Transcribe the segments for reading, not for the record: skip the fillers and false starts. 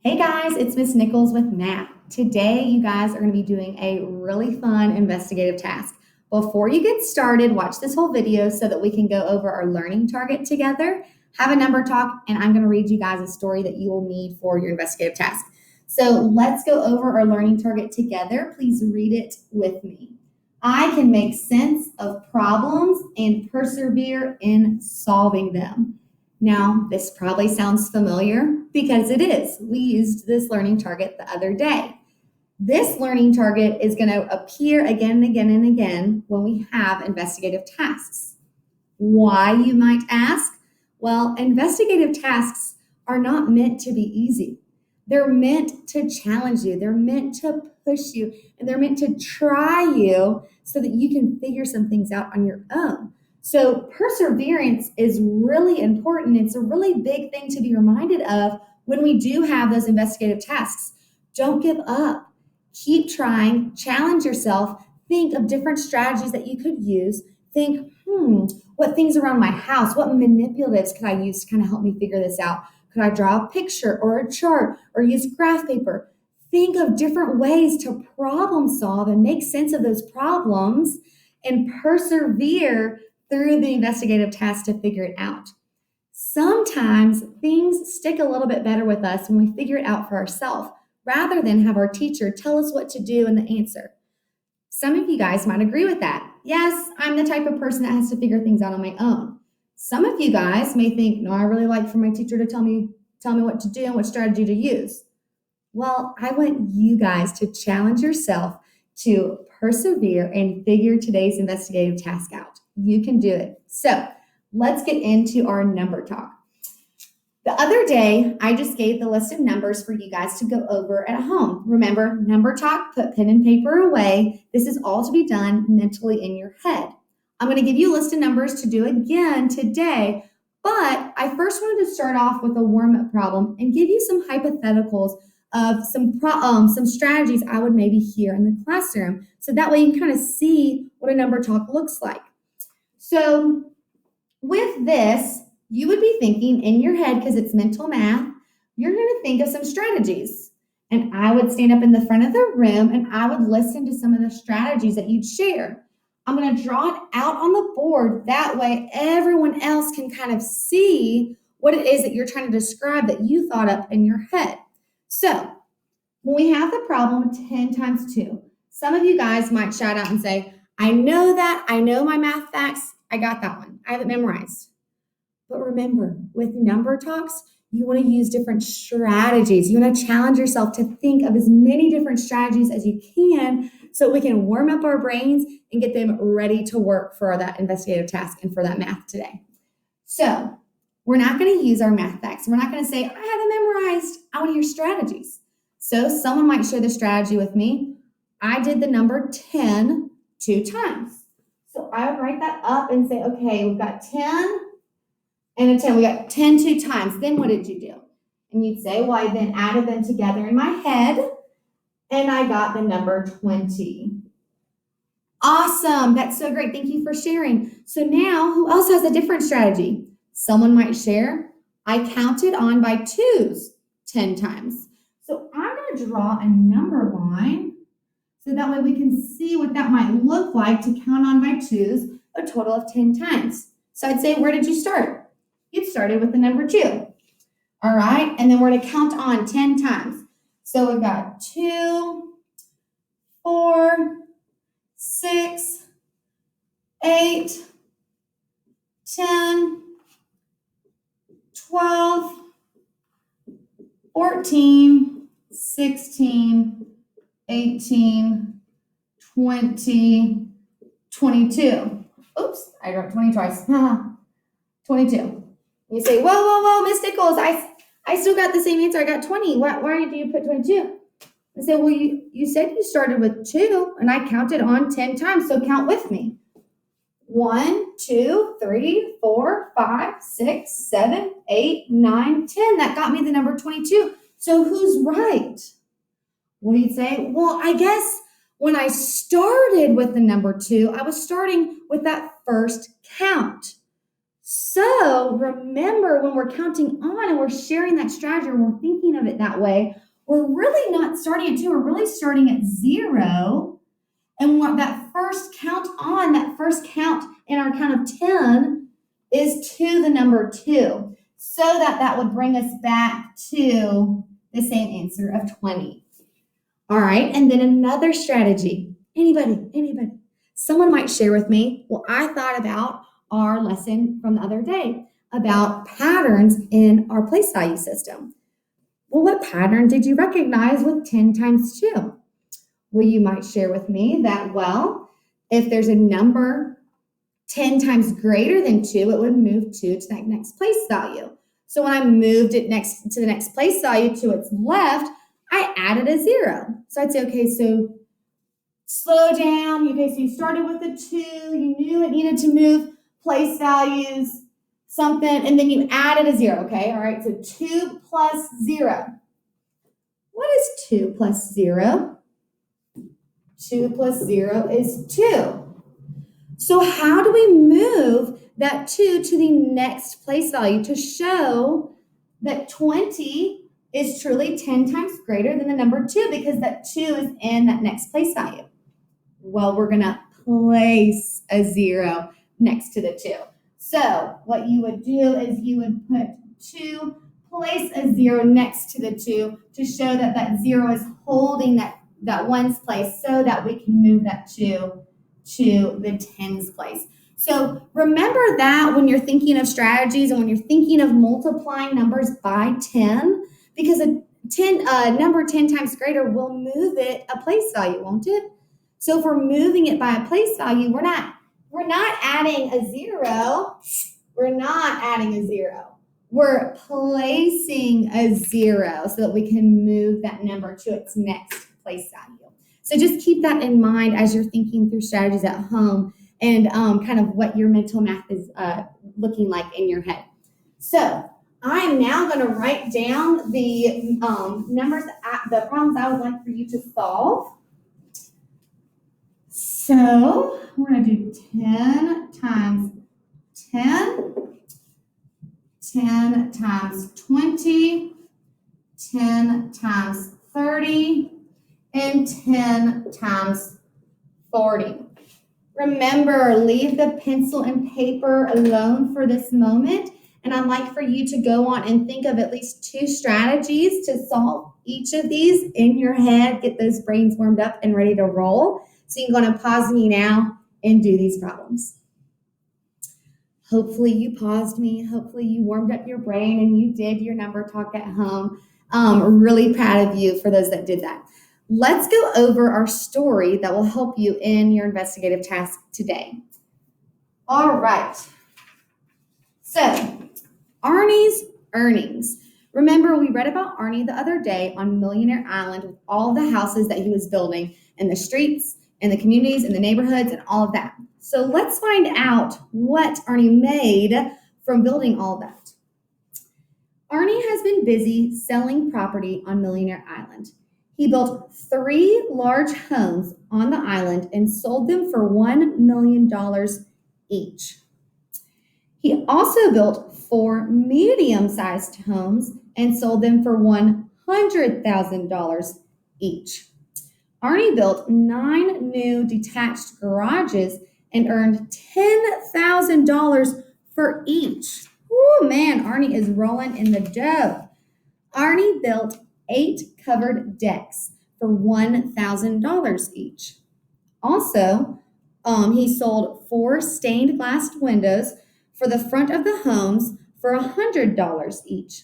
Hey guys, it's Miss Nichols with math. Today, you guys are going to be doing a really fun investigative task. Before you get started, watch this whole video so that we can go over our learning target together, have a number talk, and I'm going to read you guys a story that you will need for your investigative task. So let's go over our learning target together. Please read it with me. I can make sense of problems and persevere in solving them. Now, this probably sounds familiar because it is. We used this learning target the other day. This learning target is going to appear again and again and again when we have investigative tasks. Why, you might ask? Well, investigative tasks are not meant to be easy. They're meant to challenge you, they're meant to push you, and they're meant to try you so that you can figure some things out on your own. So perseverance is really important. It's a really big thing to be reminded of when we do have those investigative tasks. Don't give up. Keep trying, challenge yourself, think of different strategies that you could use. Think, what things around my house, what manipulatives could I use to kind of help me figure this out? Could I draw a picture or a chart or use graph paper? Think of different ways to problem solve and make sense of those problems and persevere through the investigative task to figure it out. Sometimes things stick a little bit better with us when we figure it out for ourselves rather than have our teacher tell us what to do and the answer. Some of you guys might agree with that. Yes, I'm the type of person that has to figure things out on my own. Some of you guys may think, no, I really like for my teacher to tell me what to do and what strategy to use. Well, I want you guys to challenge yourself to persevere and figure today's investigative task out. You can do it. So let's get into our number talk. The other day, I just gave the list of numbers for you guys to go over at home. Remember, number talk, put pen and paper away. This is all to be done mentally in your head. I'm going to give you a list of numbers to do again today, but I first wanted to start off with a warm-up problem and give you some hypotheticals of some strategies I would maybe hear in the classroom. So that way you can kind of see what a number talk looks like. So with this, you would be thinking in your head, because it's mental math, you're going to think of some strategies. And I would stand up in the front of the room and I would listen to some of the strategies that you'd share. I'm going to draw it out on the board. That way everyone else can kind of see what it is that you're trying to describe that you thought up in your head. So when we have the problem 10 times 2, some of you guys might shout out and say, I know that. I know my math facts. I got that one. I have it memorized. But remember, with number talks, you want to use different strategies. You want to challenge yourself to think of as many different strategies as you can so we can warm up our brains and get them ready to work for that investigative task and for that math today. So we're not going to use our math facts. We're not going to say, I have it memorized. I want to hear strategies. So someone might share the strategy with me. I did the number 10 2 times. So I would write that up and say, okay, we've got 10 and a 10. We got 10 2 times. Then what did you do? And you'd say, well, I then added them together in my head, and I got the number 20. Awesome. That's so great. Thank you for sharing. So now, who else has a different strategy? Someone might share, I counted on by 2s 10 times. So I'm going to draw a number line so that way we can see what that might look like to count on by 2s a total of 10 times. So I'd say, where did you start? You'd started with the number 2. All right, and then we're going to count on 10 times. So we've got 2, 4, 6, 8, 10, 12, 14, 16, 18, 20, 22. Oops, I wrote 20 twice. 22. You say, whoa, Miss Nichols, I still got the same answer. I got 20. Why do you put 22? I say, well, you said you started with 2, and I counted on 10 times, so count with me. 1, 2, 3, 4, 5, 6, 7, 8, 9, 10. That got me the number 22. So who's right? Well, you'd say, well, I guess when I started with the number 2, I was starting with that first count. So remember, when we're counting on and we're sharing that strategy and we're thinking of it that way, we're really not starting at 2, we're really starting at 0. And what that first count in our count of 10 is to the number 2. So that would bring us back to the same answer of 20. All right, and then another strategy. Anybody. Someone might share with me, well, I thought about our lesson from the other day about patterns in our place value system. Well, what pattern did you recognize with 10 times 2? Well, you might share with me that, well, if there's a number 10 times greater than 2, it would move 2 to that next place value. So when I moved it next to the next place value to its left, I added a 0. So I'd say, okay, so slow down. Okay, so you started with a 2, you knew it needed to move place values, something, and then you added a 0, okay? All right, so 2 plus 0. What is 2 plus 0? 2 plus 0 is 2. So how do we move that 2 to the next place value to show that 20 is truly 10 times greater than the number 2, because that 2 is in that next place value? Well, we're going to place a 0 next to the 2. So what you would do is you would put 2, place a 0 next to the 2 to show that that 0 is holding that ones place, so that we can move that 2 to the tens place. So remember that when you're thinking of strategies and when you're thinking of multiplying numbers by 10, because a number 10 times greater will move it a place value, won't it? So if we're moving it by a place value, we're not adding a 0. We're not adding a 0. We're placing a 0 so that we can move that number to its next place value. So just keep that in mind as you're thinking through strategies at home and kind of what your mental math is looking like in your head. So I am now going to write down the numbers, the problems I would like for you to solve. So we're going to do 10 times 10, 10 times 20, 10 times 30, and 10 times 40. Remember, leave the pencil and paper alone for this moment, and I'd like for you to go on and think of at least 2 strategies to solve each of these in your head. Get those brains warmed up and ready to roll. So you can go on and pause me now and do these problems. Hopefully you paused me. Hopefully you warmed up your brain and you did your number talk at home. Really proud of you for those that did that. Let's go over our story that will help you in your investigative task today. All right. So, Arnie's earnings. Remember, we read about Arnie the other day on Millionaire Island with all the houses that he was building and the streets and the communities and the neighborhoods and all of that. So let's find out what Arnie made from building all of that. Arnie has been busy selling property on Millionaire Island. He built 3 large homes on the island and sold them for $1 million each. He also built 4 medium-sized homes and sold them for $100,000 each. Arnie built 9 new detached garages and earned $10,000 for each. Oh man, Arnie is rolling in the dough. Arnie built 8 covered decks for $1,000 each. Also, he sold 4 stained glass windows for the front of the homes for $100 each.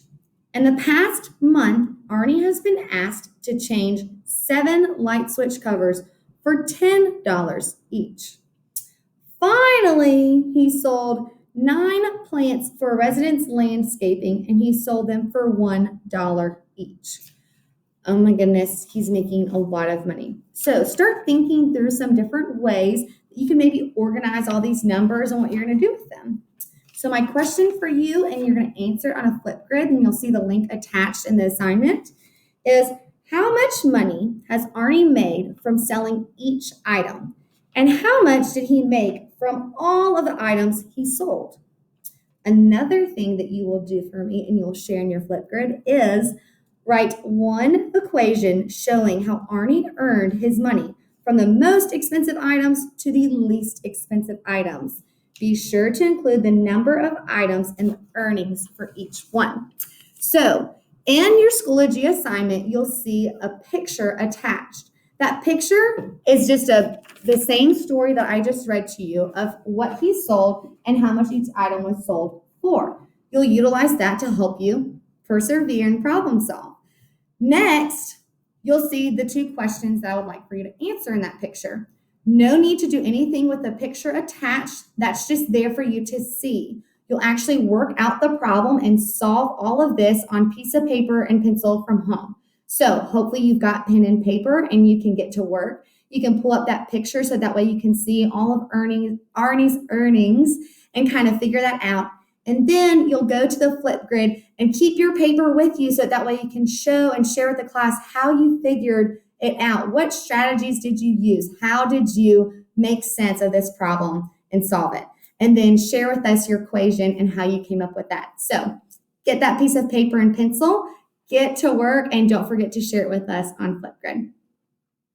In the past month, Arnie has been asked to change 7 light switch covers for $10 each. Finally, he sold 9 plants for residence landscaping, and he sold them for $1 each. Oh my goodness, he's making a lot of money. So start thinking through some different ways that you can maybe organize all these numbers and what you're going to do with them. So my question for you, and you're going to answer on a flip grid, and you'll see the link attached in the assignment, is how much money has Arnie made from selling each item? And how much did he make from all of the items he sold? Another thing that you will do for me and you'll share in your Flipgrid is write one equation showing how Arnie earned his money from the most expensive items to the least expensive items. Be sure to include the number of items and the earnings for each one. So in your Schoology assignment, you'll see a picture attached. That picture is just the same story that I just read to you of what he sold and how much each item was sold for. You'll utilize that to help you persevere and problem solve. Next, you'll see the two questions that I would like for you to answer in that picture. No need to do anything with the picture attached. That's just there for you to see. You'll actually work out the problem and solve all of this on piece of paper and pencil from home. So hopefully you've got pen and paper and you can get to work. You can pull up that picture so that way you can see all of Arnie's earnings and kind of figure that out. And then you'll go to the Flipgrid and keep your paper with you so that way you can show and share with the class how you figured it out. What strategies did you use? How did you make sense of this problem and solve it? And then share with us your equation and how you came up with that. So get that piece of paper and pencil, get to work, and don't forget to share it with us on Flipgrid.